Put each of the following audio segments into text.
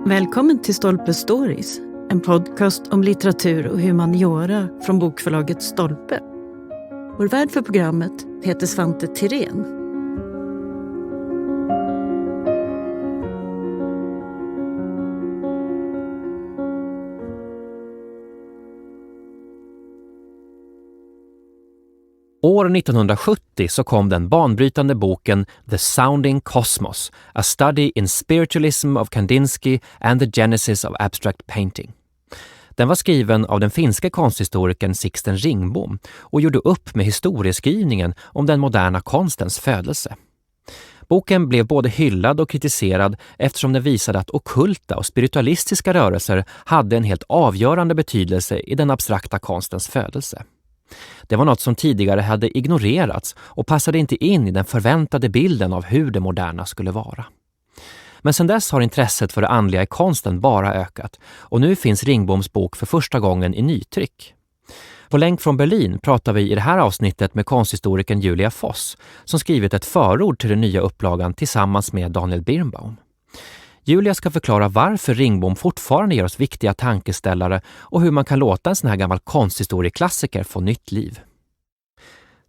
Välkommen till Stolpes Stories, en podcast om litteratur och humaniora från Bokförlaget Stolpe. Vår värd för programmet heter Svante Tirén. År 1970 så kom den banbrytande boken The Sounding Cosmos, A Study in Spiritualism of Kandinsky and the Genesis of Abstract Painting. Den var skriven av den finske konsthistorikern Sixten Ringbom och gjorde upp med historieskrivningen om den moderna konstens födelse. Boken blev både hyllad och kritiserad eftersom den visade att ockulta och spiritualistiska rörelser hade en helt avgörande betydelse i den abstrakta konstens födelse. Det var något som tidigare hade ignorerats och passade inte in i den förväntade bilden av hur det moderna skulle vara. Men sedan dess har intresset för det andliga i konsten bara ökat och nu finns Ringboms bok för första gången i nytryck. På länk från Berlin pratar vi i det här avsnittet med konsthistorikern Julia Voss som skrivit ett förord till den nya upplagan tillsammans med Daniel Birnbaum. Julia ska förklara varför Ringbom fortfarande ger oss viktiga tankeställare och hur man kan låta en sån här gammal konsthistorieklassiker få nytt liv.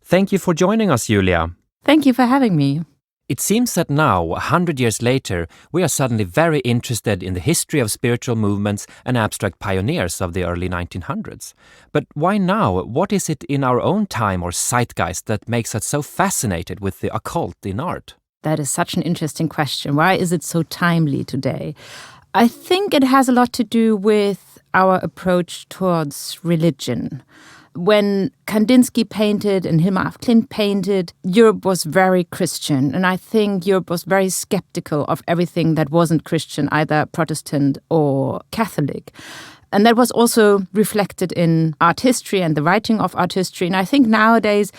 Thank you for joining us, Julia. Thank you for having me. It seems that now, 100 years later, we are suddenly very interested in the history of spiritual movements and abstract pioneers of the early 1900s. But why now? What is it in our own time or zeitgeist that makes us so fascinated with the occult in art? That is such an interesting question. Why is it so timely today? I think it has a lot to do with our approach towards religion. When Kandinsky painted and Hilma af Klint painted, Europe was very Christian. And I think Europe was very skeptical of everything that wasn't Christian, either Protestant or Catholic. And that was also reflected in art history and the writing of art history. And I think nowadays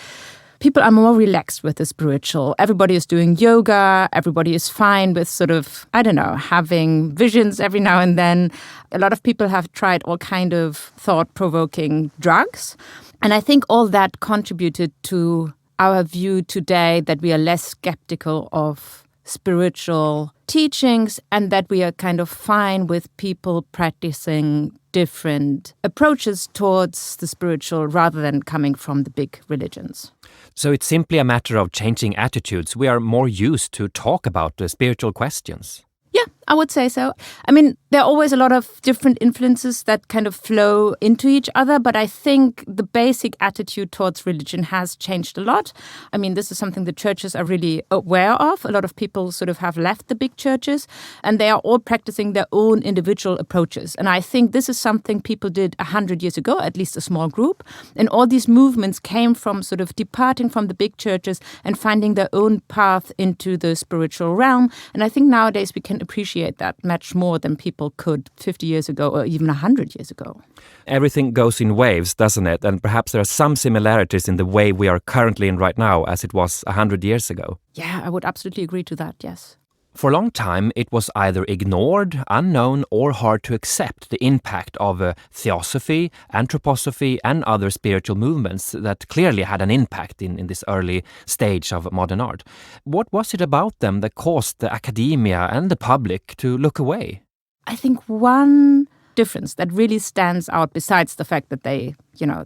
people are more relaxed with the spiritual. Everybody is doing yoga. Everybody is fine with sort of, having visions every now and then. A lot of people have tried all kind of thought-provoking drugs. And I think all that contributed to our view today that we are less skeptical of spiritual teachings and that we are kind of fine with people practicing different approaches towards the spiritual rather than coming from the big religions. So it's simply a matter of changing attitudes. We are more used to talk about the spiritual questions. Yeah, I would say so. I mean, there are always a lot of different influences that kind of flow into each other, but I think the basic attitude towards religion has changed a lot. I mean, this is something the churches are really aware of. A lot of people sort of have left the big churches, and they are all practicing their own individual approaches. And I think this is something people did 100 years ago, at least a small group. And all these movements came from sort of departing from the big churches and finding their own path into the spiritual realm. And I think nowadays we can appreciate that much more than people could 50 years ago or even 100 years ago. Everything goes in waves, doesn't it? And perhaps there are some similarities in the way we are currently in right now as it was 100 years ago. Yeah, I would absolutely agree to that, yes. For a long time, it was either ignored, unknown, or hard to accept the impact of theosophy, anthroposophy, and other spiritual movements that clearly had an impact in this early stage of modern art. What was it about them that caused the academia and the public to look away? I think one difference that really stands out, besides the fact that they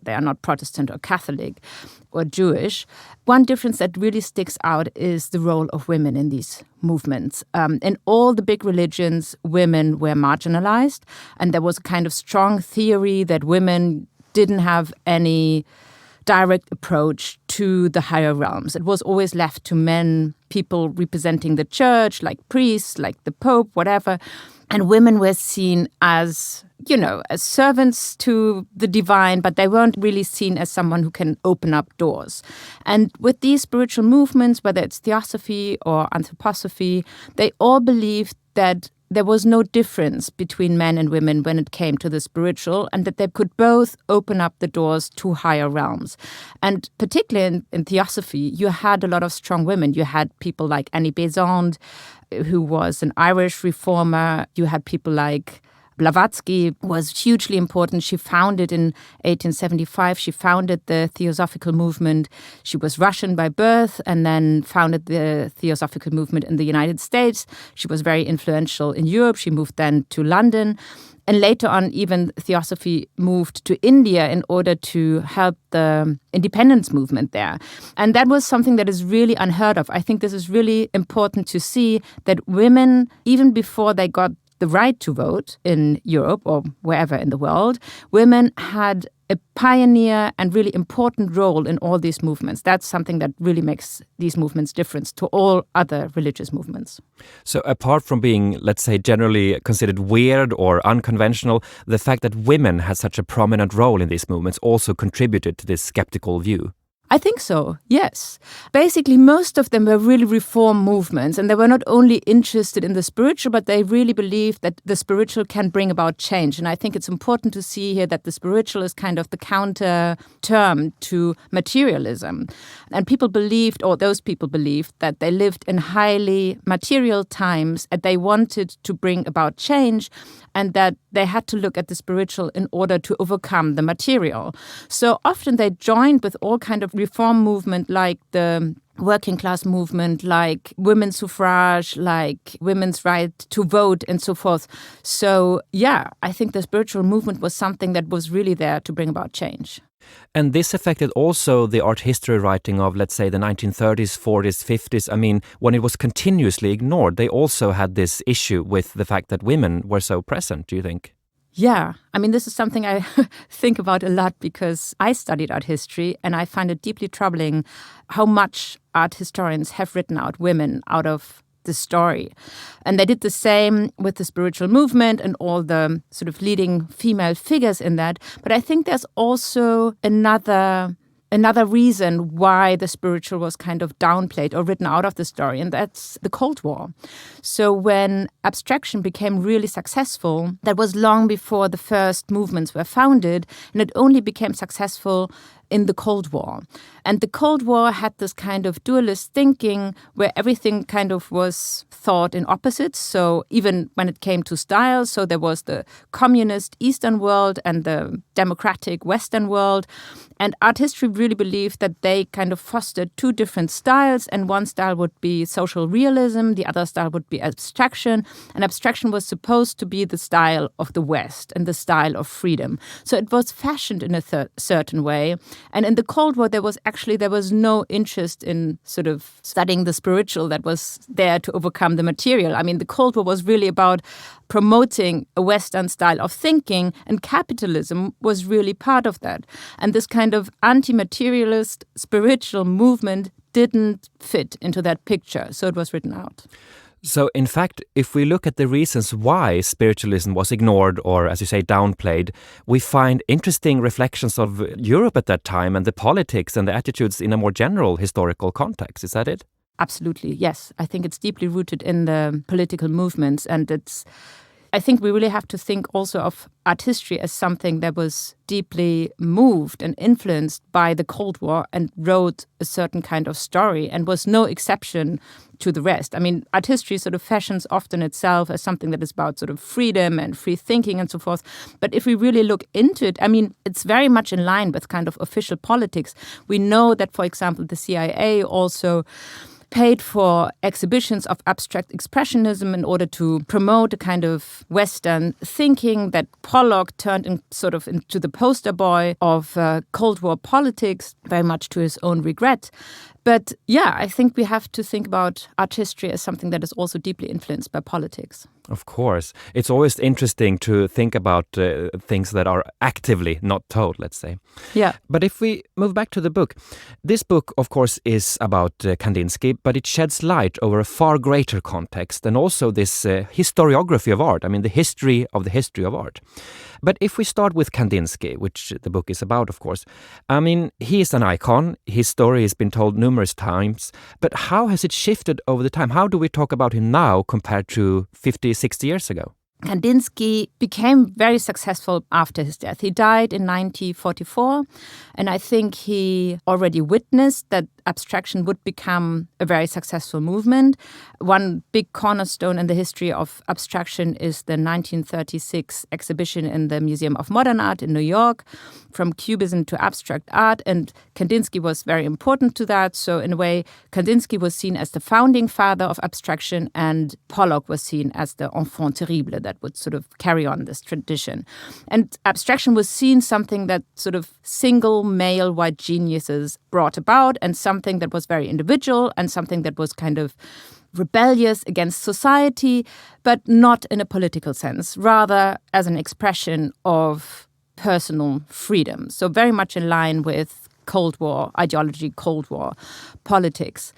are not Protestant or Catholic or Jewish, one difference that really sticks out is the role of women in these movements. In all the big religions, women were marginalized, and there was a kind of strong theory that women didn't have any direct approach to the higher realms. It was always left to men, people representing the church, like priests, like the Pope, whatever. And women were seen as, as servants to the divine, but they weren't really seen as someone who can open up doors. And with these spiritual movements, whether it's theosophy or anthroposophy, they all believed that there was no difference between men and women when it came to the spiritual, and that they could both open up the doors to higher realms. And particularly in theosophy, you had a lot of strong women. You had people like Annie Besant, who was an Irish reformer. You had people like Blavatsky was hugely important. She founded in 1875, she founded the Theosophical movement. She was Russian by birth and then founded the Theosophical movement in the United States. She was very influential in Europe. She moved then to London. And later on, even Theosophy moved to India in order to help the independence movement there. And that was something that is really unheard of. I think this is really important to see that women, even before they got the right to vote in Europe or wherever in the world, women had a pioneer and really important role in all these movements. That's something that really makes these movements different to all other religious movements. So apart from being, let's say, generally considered weird or unconventional, the fact that women had such a prominent role in these movements also contributed to this skeptical view. I think so, yes. Basically, most of them were really reform movements, and they were not only interested in the spiritual, but they really believed that the spiritual can bring about change. And I think it's important to see here that the spiritual is kind of the counter term to materialism. And people believed, or those people believed, that they lived in highly material times and they wanted to bring about change, and that they had to look at the spiritual in order to overcome the material. So often they joined with all kind of reform movement like the working class movement, like women's suffrage, like women's right to vote and so forth. So yeah, I think the spiritual movement was something that was really there to bring about change. And this affected also the art history writing of, let's say, the 1930s, 40s, 50s. I mean, when it was continuously ignored, they also had this issue with the fact that women were so present, do you think? Yeah, I mean, this is something I think about a lot because I studied art history and I find it deeply troubling how much art historians have written out women out of the story. And they did the same with the spiritual movement and all the sort of leading female figures in that. But I think there's also another reason why the spiritual was kind of downplayed or written out of the story, and that's the Cold War. So when abstraction became really successful, that was long before the first movements were founded, and it only became successful in the Cold War. And the Cold War had this kind of dualist thinking where everything kind of was thought in opposites. So even when it came to style, so there was the communist Eastern world and the democratic Western world. And art history really believed that they kind of fostered two different styles, and one style would be social realism, the other style would be abstraction, and abstraction was supposed to be the style of the West and the style of freedom. So it was fashioned in a certain way. And in the Cold War, there was no interest in sort of studying the spiritual that was there to overcome the material. I mean, the Cold War was really about promoting a Western style of thinking, and capitalism was really part of that. And this kind of anti-materialist spiritual movement didn't fit into that picture, so it was written out. So, in fact, if we look at the reasons why spiritualism was ignored or, as you say, downplayed, we find interesting reflections of Europe at that time and the politics and the attitudes in a more general historical context. Is that it? Absolutely, yes. I think it's deeply rooted in the political movements, and I think we really have to think also of art history as something that was deeply moved and influenced by the Cold War and wrote a certain kind of story and was no exception to the rest. I mean, art history sort of fashions often itself as something that is about sort of freedom and free thinking and so forth. But if we really look into it, I mean, it's very much in line with kind of official politics. We know that, for example, the CIA also paid for exhibitions of abstract expressionism in order to promote a kind of Western thinking, that Pollock turned into the poster boy of Cold War politics, very much to his own regret. But yeah, I think we have to think about art history as something that is also deeply influenced by politics. Of course. It's always interesting to think about things that are actively not told, let's say. Yeah. But if we move back to the book, this book, of course, is about Kandinsky, but it sheds light over a far greater context and also this historiography of art, I mean, the history of art. But if we start with Kandinsky, which the book is about, of course, I mean, he is an icon. His story has been told numerous times. But how has it shifted over the time? How do we talk about him now compared to 50, 60 years ago? Kandinsky became very successful after his death. He died in 1944, and I think he already witnessed that abstraction would become a very successful movement. One big cornerstone in the history of abstraction is the 1936 exhibition in the Museum of Modern Art in New York, From Cubism to Abstract Art, and Kandinsky was very important to that. So in a way, Kandinsky was seen as the founding father of abstraction, and Pollock was seen as the enfant terrible that would sort of carry on this tradition. And abstraction was seen something that sort of single male white geniuses brought about, and something that was very individual, and something that was kind of rebellious against society, but not in a political sense, rather as an expression of personal freedom. So very much in line with Cold War ideology, Cold War politics.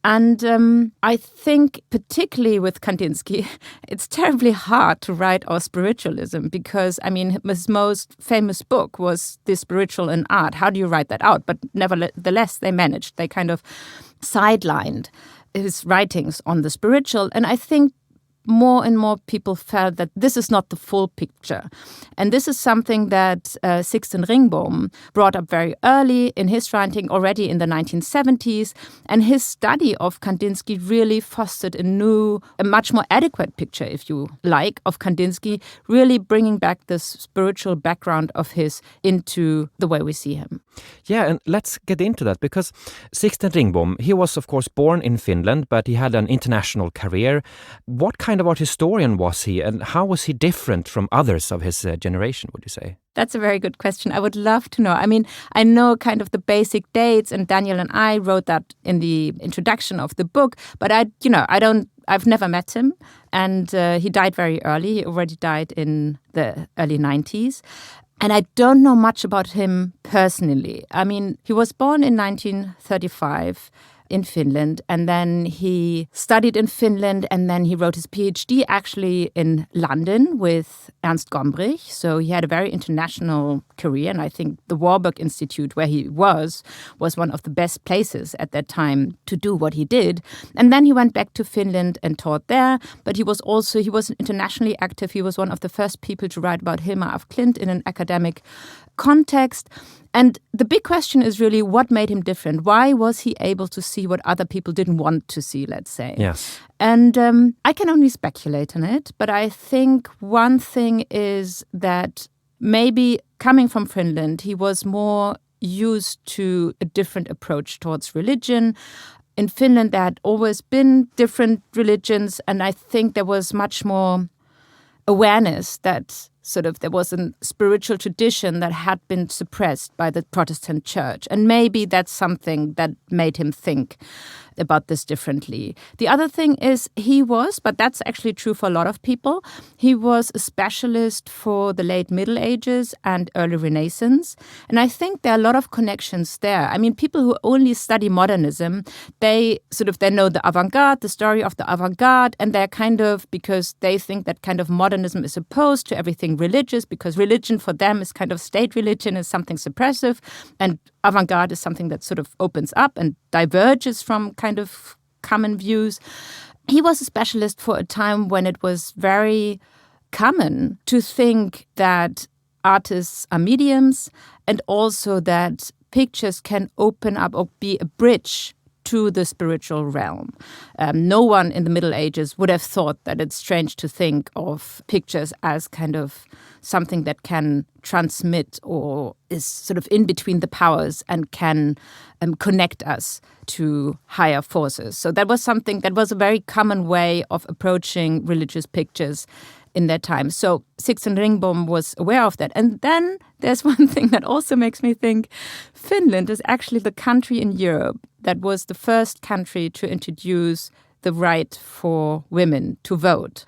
And I think particularly with Kandinsky, it's terribly hard to write our spiritualism because, I mean, his most famous book was The Spiritual in Art. How do you write that out? But nevertheless, they managed. They kind of sidelined his writings on the spiritual. And I think more and more people felt that this is not the full picture. And this is something that Sixten Ringbom brought up very early in his writing, already in the 1970s. And his study of Kandinsky really fostered a much more adequate picture, if you like, of Kandinsky, really bringing back this spiritual background of his into the way we see him. Yeah, and let's get into that, because Sixten Ringbom, he was, of course, born in Finland, but he had an international career. What kind of art historian was he, and how was he different from others of his generation, would you say? That's a very good question. I would love to know. I mean, I know kind of the basic dates, and Daniel and I wrote that in the introduction of the book, but I've never met him, and he died very early. He already died in the early 90s. And I don't know much about him personally. I mean, he was born in 1935 in Finland, and then he studied in Finland, and then he wrote his PhD actually in London with Ernst Gombrich. So he had a very international career, and I think the Warburg Institute, where he was one of the best places at that time to do what he did. And then he went back to Finland and taught there, but he was internationally active. He was one of the first people to write about Hilma af Klint in an academic context. And the big question is really, what made him different? Why was he able to see what other people didn't want to see, let's say? Yes. And I can only speculate on it, but I think one thing is that maybe coming from Finland, he was more used to a different approach towards religion. In Finland, there had always been different religions, and I think there was much more awareness that sort of there was a spiritual tradition that had been suppressed by the Protestant church. And maybe that's something that made him think about this differently. The other thing is but that's actually true for a lot of people, he was a specialist for the late Middle Ages and early Renaissance. And I think there are a lot of connections there. I mean, people who only study modernism, they know the avant-garde, the story of the avant-garde, and they're kind of, because they think that kind of modernism is opposed to everything religious, because religion for them is kind of state religion, is something suppressive, and avant-garde is something that sort of opens up and diverges from kind of common views. He was a specialist for a time when it was very common to think that artists are mediums, and also that pictures can open up or be a bridge to the spiritual realm. No one in the Middle Ages would have thought that it's strange to think of pictures as kind of something that can transmit or is sort of in between the powers and can connect us to higher forces. So that was a very common way of approaching religious pictures in that time. So Sixten Ringbom was aware of that. And then there's one thing that also makes me think Finland is actually the country in Europe that was the first country to introduce the right for women to vote.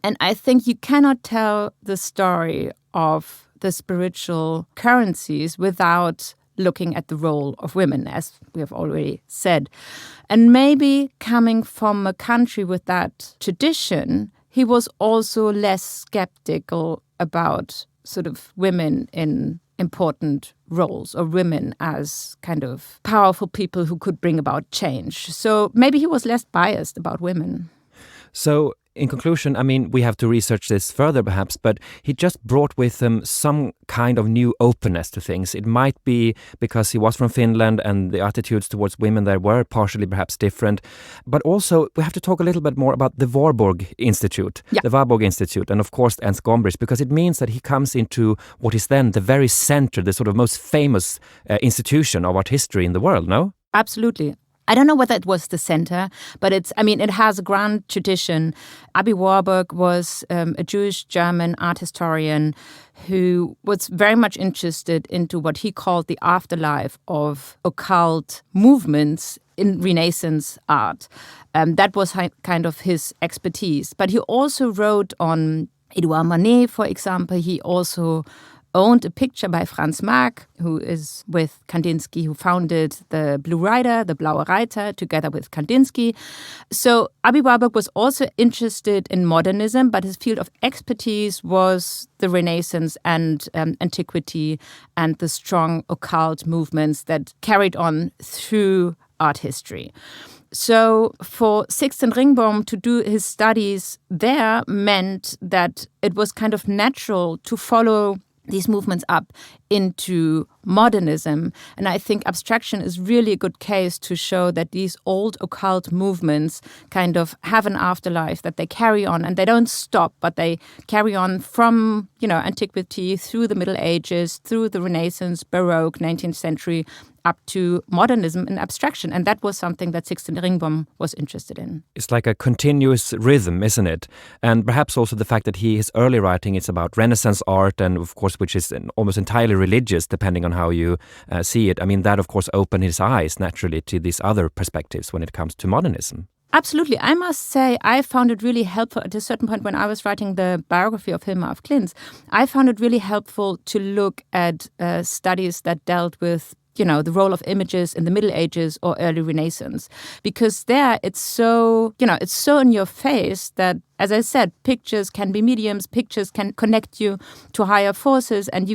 And I think you cannot tell the story of the spiritual currencies without looking at the role of women, as we have already said. And maybe coming from a country with that tradition, he was also less skeptical about sort of women in important roles, or women as kind of powerful people who could bring about change. So maybe he was less biased about women. So in conclusion, I mean, we have to research this further perhaps, but he just brought with him some kind of new openness to things. It might be because he was from Finland and the attitudes towards women there were partially perhaps different. But also, we have to talk a little bit more about the Warburg Institute, the Warburg Institute, and of course Ernst Gombrich, because it means that he comes into what is then the very center, the sort of most famous institution of art history in the world, no? Absolutely. I don't know whether it was the center, but it has a grand tradition. Aby Warburg was a Jewish-German art historian who was very much interested into what he called the afterlife of occult movements in Renaissance art. That was kind of his expertise. But he also wrote on Edouard Manet, for example. He also owned a picture by Franz Marc, who is with Kandinsky, who founded the Blue Rider, the Blaue Reiter, together with Kandinsky. So Aby Warburg was also interested in modernism, but his field of expertise was the Renaissance and antiquity and the strong occult movements that carried on through art history. So for Sixten Ringbom to do his studies there meant that it was kind of natural to follow these movements up into modernism. And I think abstraction is really a good case to show that these old occult movements kind of have an afterlife, that they carry on and they don't stop, but they carry on from, antiquity through the Middle Ages, through the Renaissance, Baroque, 19th century, up to modernism and abstraction. And that was something that Sixten Ringbom was interested in. It's like a continuous rhythm, isn't it? And perhaps also the fact that his early writing is about Renaissance art and, of course, which is almost entirely religious, depending on how you see it. I mean, that, of course, opened his eyes naturally to these other perspectives when it comes to modernism. Absolutely. I must say I found it really helpful at a certain point when I was writing the biography of Hilma af Klint. I found it really helpful to look at studies that dealt with the role of images in the Middle Ages or early Renaissance. Because there it's so in your face that, as I said, pictures can be mediums, pictures can connect you to higher forces, and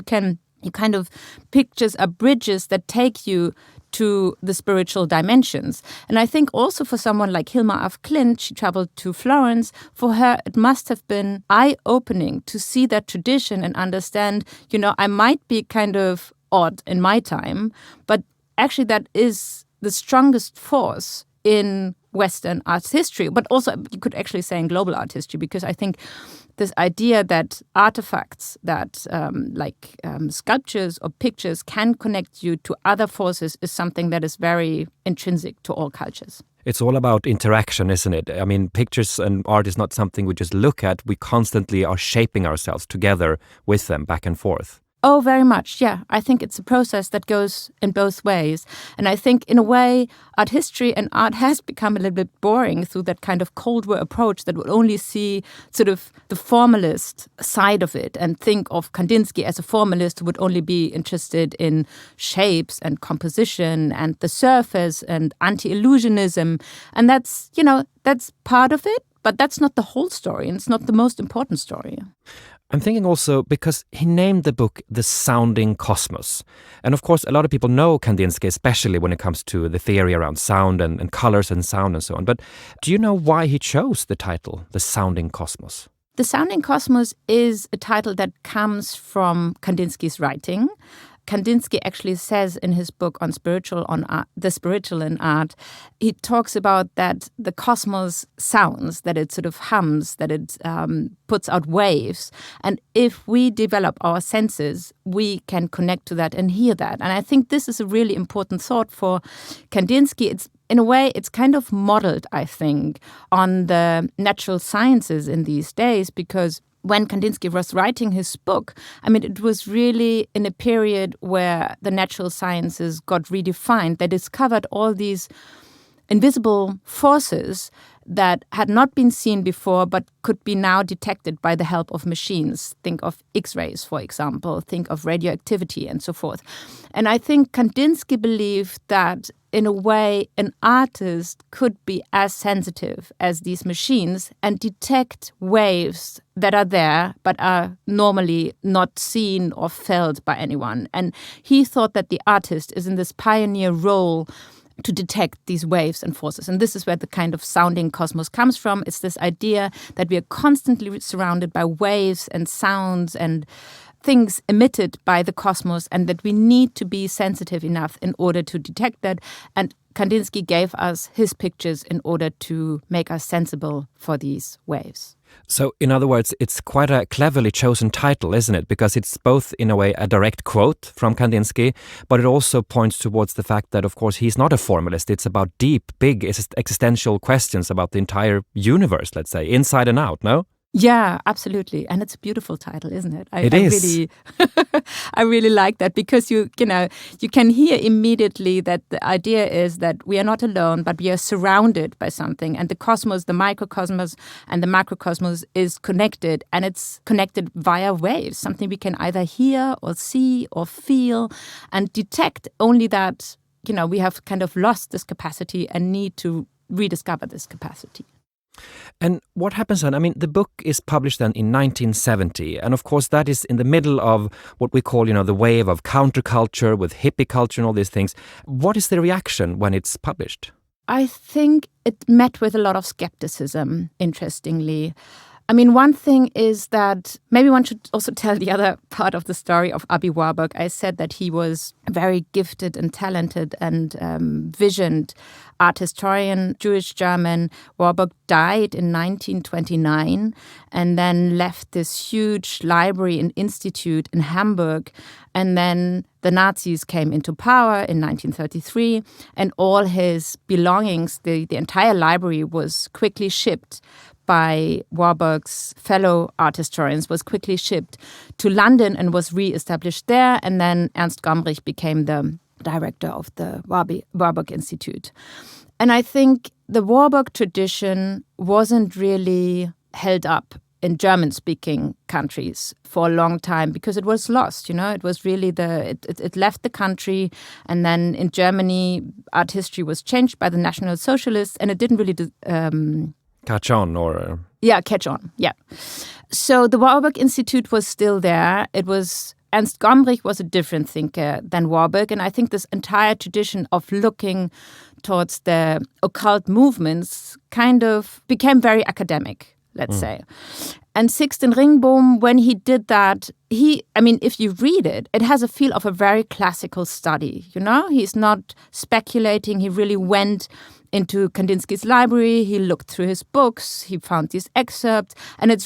pictures are bridges that take you to the spiritual dimensions. And I think also for someone like Hilma af Klint, she traveled to Florence, for her it must have been eye-opening to see that tradition and understand, I might be kind of odd in my time, but actually that is the strongest force in Western art history, but also you could actually say in global art history, because I think this idea that artifacts that sculptures or pictures can connect you to other forces is something that is very intrinsic to all cultures. It's all about interaction, isn't it? I mean, pictures and art is not something we just look at. We constantly are shaping ourselves together with them back and forth. Oh, very much, yeah. I think it's a process that goes in both ways. And I think, in a way, art history and art has become a little bit boring through that kind of Cold War approach that would only see sort of the formalist side of it and think of Kandinsky as a formalist who would only be interested in shapes and composition and the surface and anti-illusionism. And that's part of it, but that's not the whole story, and it's not the most important story. I'm thinking also because he named the book The Sounding Cosmos. And of course, a lot of people know Kandinsky, especially when it comes to the theory around sound and colors and sound and so on. But do you know why he chose the title, The Sounding Cosmos? The Sounding Cosmos is a title that comes from Kandinsky's writing. Kandinsky actually says in his book on the spiritual in art, he talks about that the cosmos sounds, that it sort of hums, that it puts out waves. And if we develop our senses, we can connect to that and hear that. And I think this is a really important thought for Kandinsky. In a way, it's kind of modeled, I think, on the natural sciences in these days, because when Kandinsky was writing his book, it was really in a period where the natural sciences got redefined. They discovered all these invisible forces that had not been seen before but could be now detected by the help of machines. Think of X-rays, for example. Think of radioactivity and so forth. And I think Kandinsky believed that, in a way, an artist could be as sensitive as these machines and detect waves that are there but are normally not seen or felt by anyone. And he thought that the artist is in this pioneer role to detect these waves and forces. And this is where the kind of sounding cosmos comes from. It's this idea that we are constantly surrounded by waves and sounds and things emitted by the cosmos, and that we need to be sensitive enough in order to detect that. And Kandinsky gave us his pictures in order to make us sensible for these waves. So, in other words, it's quite a cleverly chosen title, isn't it? Because it's both, in a way, a direct quote from Kandinsky, but it also points towards the fact that, of course, he's not a formalist. It's about deep, big, existential questions about the entire universe, let's say, inside and out, no? Yeah, absolutely. And it's a beautiful title, isn't it? It is. I really like that, because you can hear immediately that the idea is that we are not alone, but we are surrounded by something. And the cosmos, the microcosmos and the macrocosmos is connected, and it's connected via waves, something we can either hear or see or feel and detect, only that, we have kind of lost this capacity and need to rediscover this capacity. And what happens then? I mean, the book is published then in 1970. And of course, that is in the middle of what we call, the wave of counterculture with hippie culture and all these things. What is the reaction when it's published? I think it met with a lot of skepticism, interestingly. I mean, one thing is that maybe one should also tell the other part of the story of Aby Warburg. I said that he was a very gifted and talented and visioned art historian, Jewish German. Warburg died in 1929 and then left this huge library and institute in Hamburg. And then the Nazis came into power in 1933, and all his belongings, the entire library, was quickly shipped by Warburg's fellow art historians, was quickly shipped to London and was re-established there. And then Ernst Gombrich became the director of the Warburg Institute. And I think the Warburg tradition wasn't really held up in German-speaking countries for a long time because it was lost, It was really it left the country, and then in Germany, art history was changed by the National Socialists, and it didn't really catch on, or... Yeah, catch on, yeah. So the Warburg Institute was still there. Ernst Gombrich was a different thinker than Warburg, and I think this entire tradition of looking towards the occult movements kind of became very academic, let's say. And Sixten Ringbom, when he did that, if you read it, it has a feel of a very classical study, He's not speculating. He really went into Kandinsky's library, he looked through his books, he found these excerpts, and it's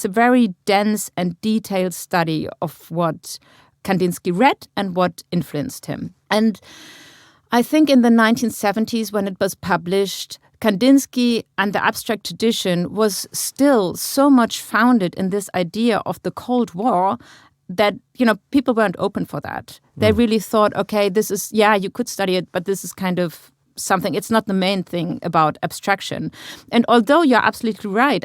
a very dense and detailed study of what Kandinsky read and what influenced him. And I think in the 1970s, when it was published, Kandinsky and the abstract tradition was still so much founded in this idea of the Cold War that, people weren't open for that. They really thought, okay, this is, you could study it, but this is kind of something, it's not the main thing about abstraction. And although you're absolutely right,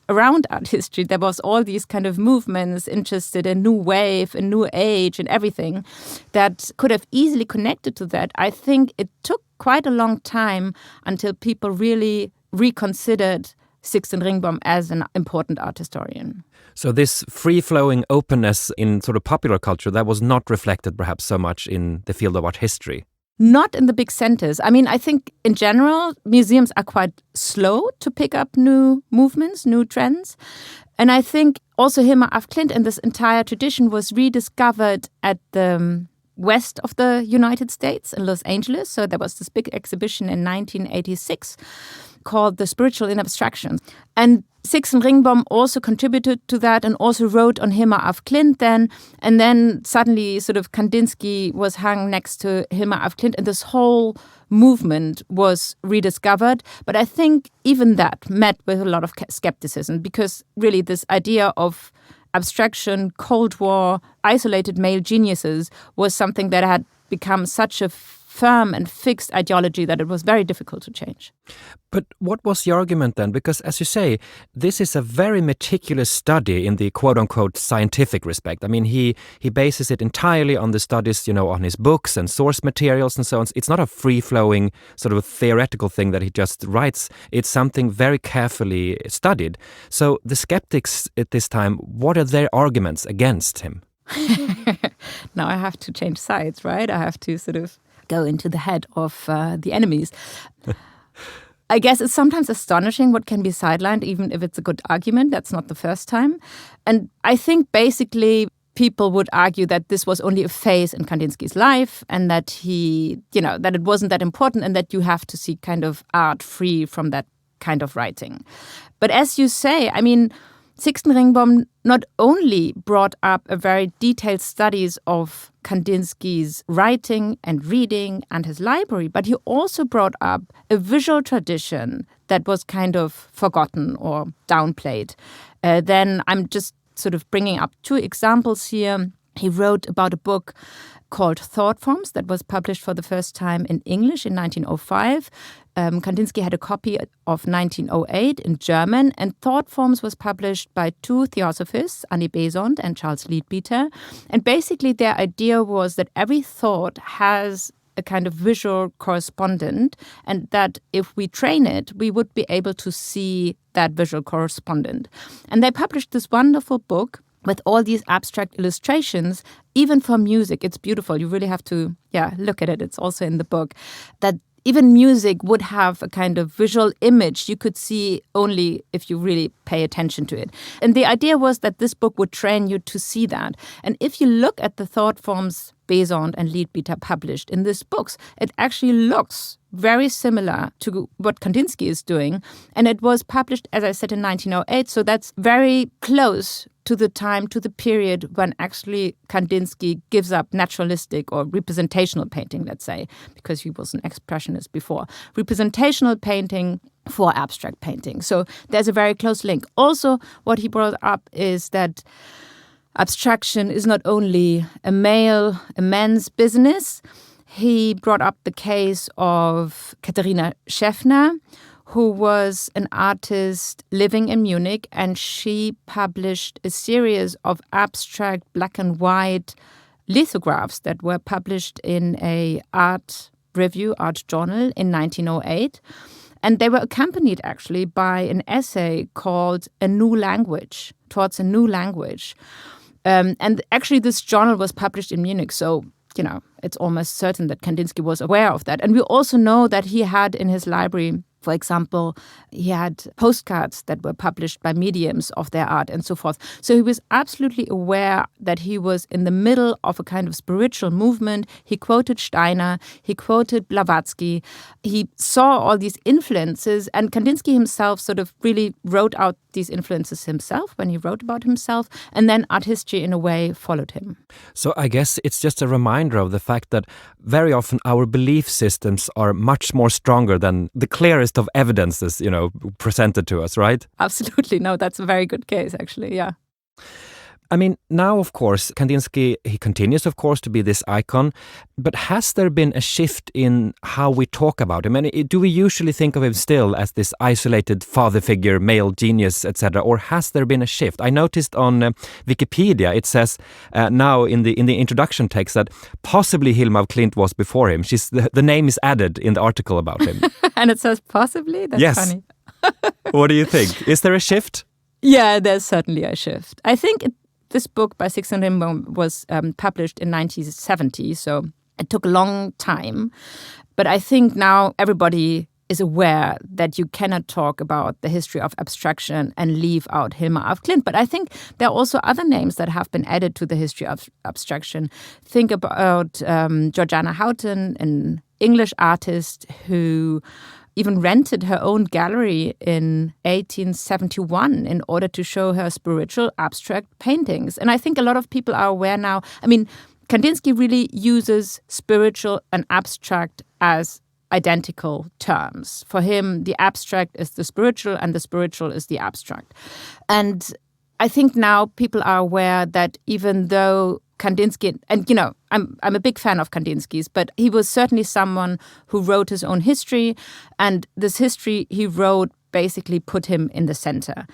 around art history, there was all these kind of movements interested in new wave and new age and everything that could have easily connected to that. I think it took quite a long time until people really reconsidered Sixten Ringbom as an important art historian. So this free-flowing openness in sort of popular culture, that was not reflected perhaps so much in the field of art history. Not in the big centers. I think in general, museums are quite slow to pick up new movements, new trends. And I think also Hilma af Klint and this entire tradition was rediscovered at the west of the United States in Los Angeles. So there was this big exhibition in 1986 called The Spiritual in Abstraction. And Sixten Ringbom also contributed to that and also wrote on Hilma af Klint then. And then suddenly sort of Kandinsky was hung next to Hilma af Klint, and this whole movement was rediscovered. But I think even that met with a lot of skepticism, because really this idea of abstraction, Cold War, isolated male geniuses was something that had become such a firm and fixed ideology that it was very difficult to change. But what was the argument then? Because, as you say, this is a very meticulous study in the quote-unquote scientific respect. He bases it entirely on the studies, on his books and source materials and so on. It's not a free-flowing sort of theoretical thing that he just writes. It's something very carefully studied. So the skeptics at this time, what are their arguments against him? Now I have to change sides, right? I have to go into the head of the enemies. I guess it's sometimes astonishing what can be sidelined, even if it's a good argument. That's not the first time. And I think basically people would argue that this was only a phase in Kandinsky's life and that that it wasn't that important and that you have to see kind of art free from that kind of writing. But as you say, I mean, Sixten Ringbom not only brought up a very detailed studies of Kandinsky's writing and reading and his library, but he also brought up a visual tradition that was kind of forgotten or downplayed. Then I'm just sort of bringing up two examples here. He wrote about a book called Thought Forms that was published for the first time in English in 1905. Kandinsky had a copy of 1908 in German, and Thought Forms was published by two theosophists, Annie Besant and Charles Leadbeater. And basically their idea was that every thought has a kind of visual correspondent, and that if we train it, we would be able to see that visual correspondent. And they published this wonderful book with all these abstract illustrations, even for music. It's beautiful. You really have to, look at it. It's also in the book. That even music would have a kind of visual image you could see only if you really pay attention to it. And the idea was that this book would train you to see that. And if you look at the thought forms Besant and Leadbeater published in these books, it actually looks very similar to what Kandinsky is doing. And it was published, as I said, in 1908. So that's very close to the time, to the period when actually Kandinsky gives up naturalistic or representational painting, let's say, because he was an expressionist before. Representational painting for abstract painting. So there's a very close link. Also, what he brought up is that abstraction is not only a men's business. He brought up the case of Katharina Schäffner, who was an artist living in Munich, and she published a series of abstract black and white lithographs that were published in a art review, art journal in 1908. And they were accompanied actually by an essay called A New Language, Towards a New Language. And actually this journal was published in Munich, so it's almost certain that Kandinsky was aware of that. And we also know that he had in his library, for example, he had postcards that were published by mediums of their art and so forth. So he was absolutely aware that he was in the middle of a kind of spiritual movement. He quoted Steiner, he quoted Blavatsky. He saw all these influences, and Kandinsky himself sort of really wrote out these influences himself when he wrote about himself, and then art history in a way followed him. So I guess it's just a reminder of the fact that very often our belief systems are much more stronger than the clearest of evidences, presented to us, right? Absolutely. No, that's a very good case, actually, yeah. I mean, now, of course, Kandinsky, he continues, of course, to be this icon, but has there been a shift in how we talk about him? I mean, do we usually think of him still as this isolated father figure, male genius, etc., or has there been a shift? I noticed on Wikipedia, it says now in the introduction text that possibly Hilma af Klint was before him. The name is added in the article about him. And it says possibly? That's yes. Funny. What do you think? Is there a shift? Yeah, there's certainly a shift. I think this book by Sixten Ringbom was published in 1970, so it took a long time. But I think now everybody is aware that you cannot talk about the history of abstraction and leave out Hilma af Klint. But I think there are also other names that have been added to the history of abstraction. Think about Georgiana Houghton, an English artist who even rented her own gallery in 1871 in order to show her spiritual abstract paintings. And I think a lot of people are aware now. I mean, Kandinsky really uses spiritual and abstract as identical terms. For him, the abstract is the spiritual and the spiritual is the abstract. And I think now people are aware that even though Kandinsky, and I'm a big fan of Kandinsky's, but he was certainly someone who wrote his own history, and this history he wrote basically put him in the center.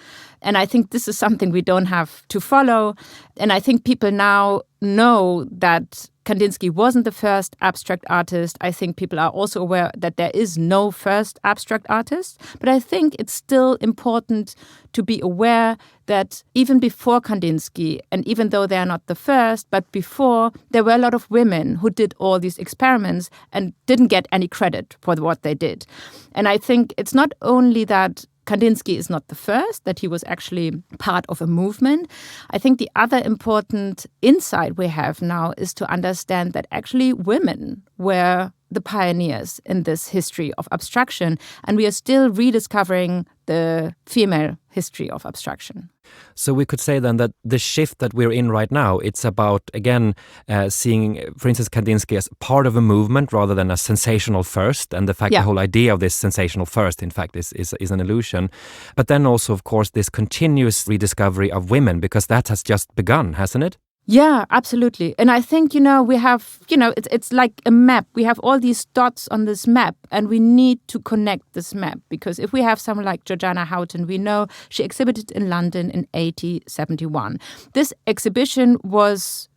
And I think this is something we don't have to follow. And I think people now know that Kandinsky wasn't the first abstract artist. I think people are also aware that there is no first abstract artist. But I think it's still important to be aware that even before Kandinsky, and even though they are not the first, but before, there were a lot of women who did all these experiments and didn't get any credit for what they did. And I think it's not only that Kandinsky is not the first, that he was actually part of a movement. I think the other important insight we have now is to understand that actually women were the pioneers in this history of abstraction, and we are still rediscovering the female history of abstraction. So we could say then that the shift that we're in right now, it's about, again, seeing, for instance, Kandinsky as part of a movement rather than a sensational first, and the fact the whole idea of this sensational first, in fact, is an illusion. But then also, of course, this continuous rediscovery of women, because that has just begun, hasn't it? Yeah, absolutely. And I think, we have, it's like a map. We have all these dots on this map, and we need to connect this map. Because if we have someone like Georgiana Houghton, we know she exhibited in London in 1871. This exhibition was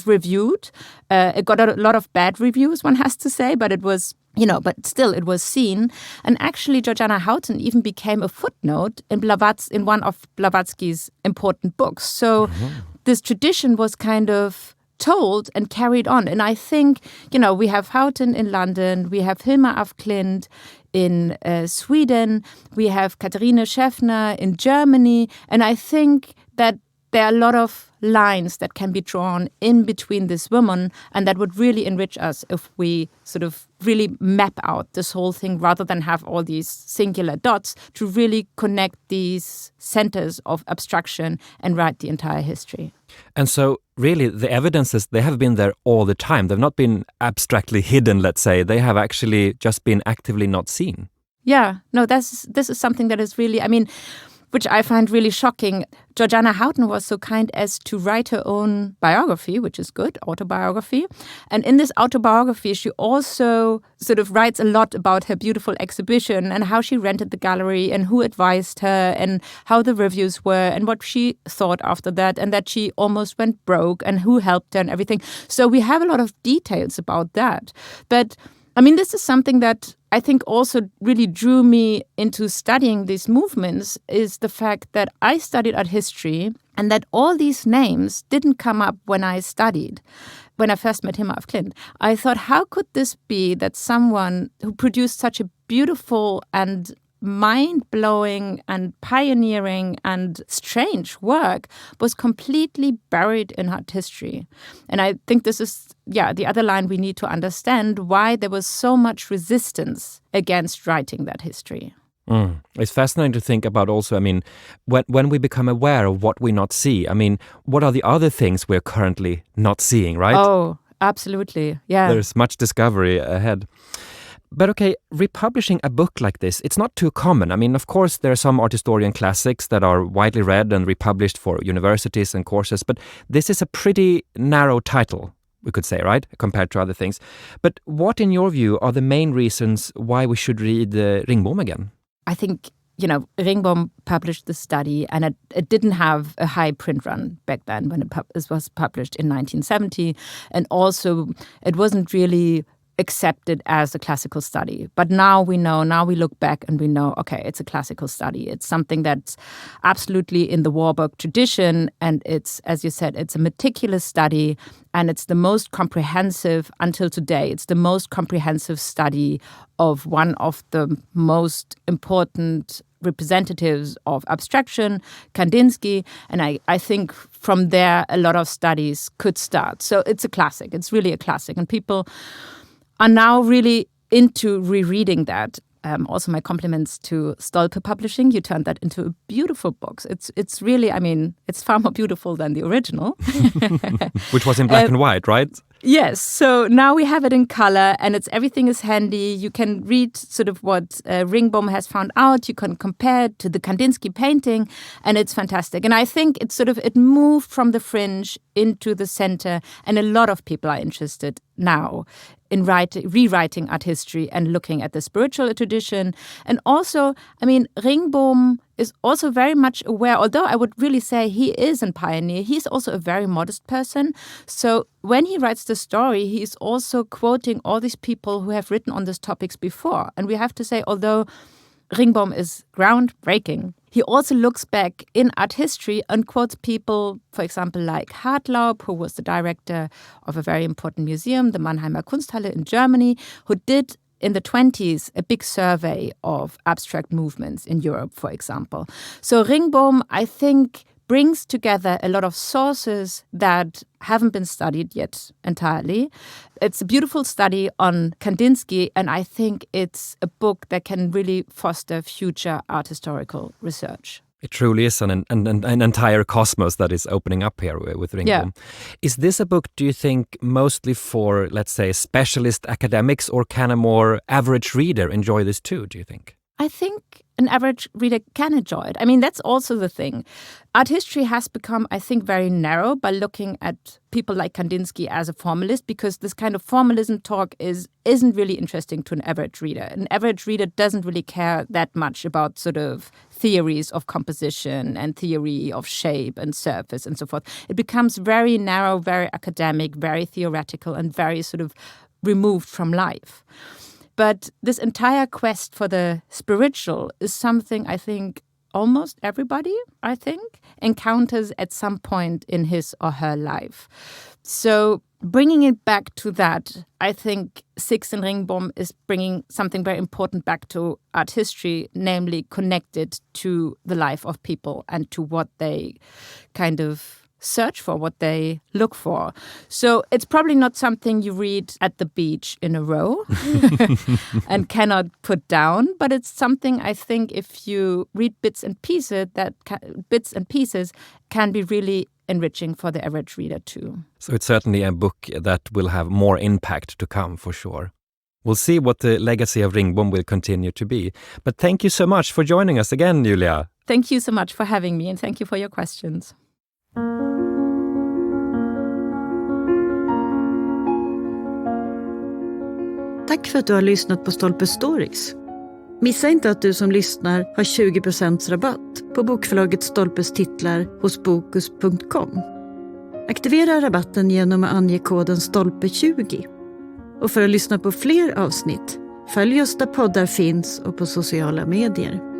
reviewed. It got a lot of bad reviews, one has to say, but it was, but still it was seen. And actually, Georgiana Houghton even became a footnote in one of Blavatsky's important books. So this tradition was kind of told and carried on. And I think, we have Houghton in London, we have Hilma af Klint in Sweden, we have Katharine Schäffner in Germany. And I think that there are a lot of lines that can be drawn in between these women, and that would really enrich us if we sort of really map out this whole thing rather than have all these singular dots, to really connect these centers of abstraction and write the entire history. And so really the evidences, they have been there all the time. They've not been abstractly hidden, let's say. They have actually just been actively not seen. Yeah, no, this is something that is really, which I find really shocking. Georgiana Houghton was so kind as to write her own biography, which is good, autobiography. And in this autobiography, she also sort of writes a lot about her beautiful exhibition and how she rented the gallery and who advised her and how the reviews were and what she thought after that, and that she almost went broke and who helped her and everything. So we have a lot of details about that. But this is something that I think also really drew me into studying these movements, is the fact that I studied art history and that all these names didn't come up when I studied. When I first met Hilma af Klint, I thought, how could this be that someone who produced such a beautiful and mind-blowing and pioneering and strange work was completely buried in art history? And I think this is, the other line we need to understand, why there was so much resistance against writing that history. It's fascinating to think about also, when we become aware of what we not see, what are the other things we're currently not seeing, right? Oh, absolutely, yeah. There's much discovery ahead. But okay, republishing a book like this, it's not too common. Of course, there are some art historian classics that are widely read and republished for universities and courses, but this is a pretty narrow title, we could say, right, compared to other things. But what, in your view, are the main reasons why we should read Ringbom again? I think, Ringbom published the study, and it didn't have a high print run back then when it was published in 1970. And also, it wasn't really accepted as a classical study. But now we look back and we know, okay, it's a classical study. It's something that's absolutely in the Warburg tradition. And it's, as you said, it's a meticulous study, and it's the most comprehensive until today. It's the most comprehensive study of one of the most important representatives of abstraction, Kandinsky. And I think from there, a lot of studies could start. So it's a classic. It's really a classic. And people are now really into rereading that. Also, my compliments to Stolpe Publishing. You turned that into a beautiful book. It's really, it's far more beautiful than the original. Which was in black and white, right? Yes. So now we have it in color, and everything is handy. You can read sort of what Ringbom has found out. You can compare it to the Kandinsky painting, and it's fantastic. And I think it moved from the fringe into the center, and a lot of people are interested now in rewriting art history and looking at the spiritual tradition. And also, Ringbom is also very much aware, although I would really say he is a pioneer, he's also a very modest person. So when he writes the story, he's also quoting all these people who have written on these topics before. And we have to say, although Ringbom is groundbreaking, he also looks back in art history and quotes people, for example, like Hartlaub, who was the director of a very important museum, the Mannheimer Kunsthalle in Germany, who did in the 1920s a big survey of abstract movements in Europe, for example. So Ringbom, I think, brings together a lot of sources that haven't been studied yet entirely. It's a beautiful study on Kandinsky, and I think it's a book that can really foster future art historical research. It truly is an entire cosmos that is opening up here with Ringbom. Yeah. Is this a book, do you think, mostly for, let's say, specialist academics, or can a more average reader enjoy this too, do you think? I think an average reader can enjoy it. I mean, that's also the thing. Art history has become, I think, very narrow by looking at people like Kandinsky as a formalist, because this kind of formalism talk isn't really interesting to an average reader. An average reader doesn't really care that much about sort of theories of composition and theory of shape and surface and so forth. It becomes very narrow, very academic, very theoretical, and very sort of removed from life. But this entire quest for the spiritual is something I think almost everybody, encounters at some point in his or her life. So bringing it back to that, I think Sixten Ringbom is bringing something very important back to art history, namely connected to the life of people and to what they kind of search for, what they look for. So it's probably not something you read at the beach in a row and cannot put down, but it's something I think if you read bits and pieces can be really enriching for the average reader too. So it's certainly a book that will have more impact to come for sure. We'll see what the legacy of Ringbom will continue to be. But thank you so much for joining us again, Julia. Thank you so much for having me, and thank you for your questions. Tack för att du har lyssnat på Stolpes Stories. Missa inte att du som lyssnar har 20% rabatt på Bokförlaget Stolpes titlar hos Bokus.se. Aktivera rabatten genom att ange koden STOLPE20. Och för att lyssna på fler avsnitt, följ oss där poddar finns och på sociala medier.